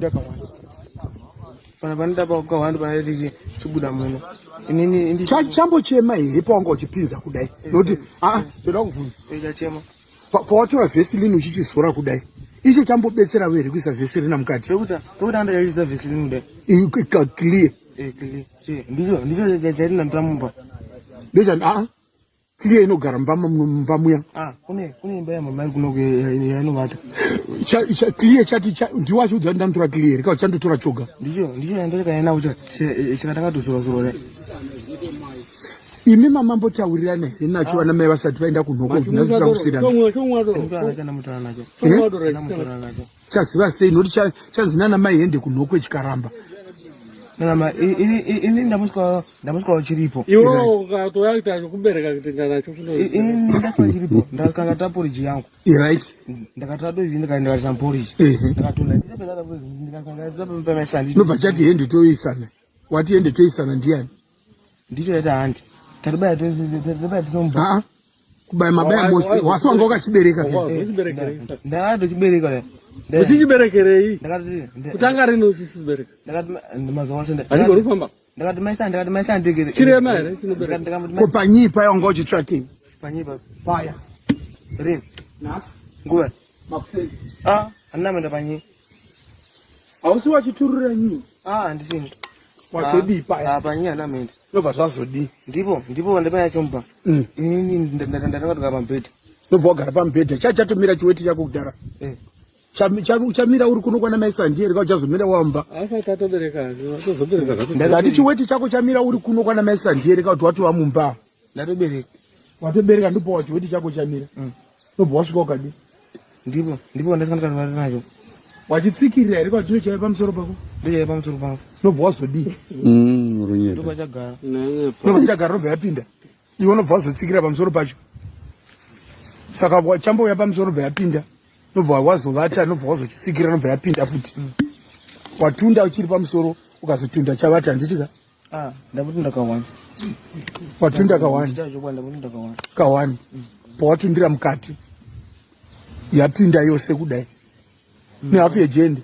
kutunda kawanda pana panida pa kawanda pana tichi chibuda muno inini ndi chambo chema here paunga uchipinza kudai noti ndoda kubvunza chachema pawatora vhesi lino uchichisora kudai icho chambobetsera were kuisa vhesi rina mukati pekuti andayalisa vhesi lino kudai clear ndicho chatinandamumba ndechani clear inogara mumba muya kune imba yamamai kunoku yainovata clear chati ndiwacho udza ndandotora clear rikawo chandotora choga ndicho yandakayanawo chakatangatozorozoro imi mamambotaurirana here nacho vana mai vasati vaenda kunhoko chaziva sei noti chazinana mai hende kunhoko chikaramba ini ndamusikawo chiripo ndakanga taporiji yangu right ndakatadoizi ndikaendekatisa poriji nobva chati hende toisana wati hende toisana ndiani ndicho yata handi tatibaya tinomba kubaya mabaya mose wasi wanga wakachibereka ndakatochibereka uchichiberekerei kutanga rino uchisibereka ndakati maisa ndegere chirema here chinobereka ko panyii paya wanga uchitsvakei panyipa paya rini nhasi nguva makuseni handina menda panyii hausi wachiturura nyii handisini wazodii paya panyii handina menda nobva zvazodii ndipo ndapanya chomba inini ndatakatoka pambedha nobva wagara pamubhedha chachatomira chiweti chako kudara chamira uri kuno kwana maisandieri kao chazomira wamba ndati chiweti chako chamira uri kuno kwana maisandieri kao kuti watova mumba ndatobereka watobereka ndopawa chiweti chako chamira nobva wasvika ukadi ndipo ndakandikatoata nacho wachitsikirira here kao chino chaiva pamusoro pako ndochaiva pamusoro pangu nobva wazodii ndopachagara nobva chagara nobva yapinda iwe nobva wazotsikirira pamusoro pacho saka chambouya pamusoro nobva yapinda nobva wazovata nobva wazotsikirira nobva yapinda futi watunda uchiri pamusoro ukazotunda chavata handitika ndapotunda kawani watunda kawani pawatundira mukati yapinda yose kudai nehafu yejende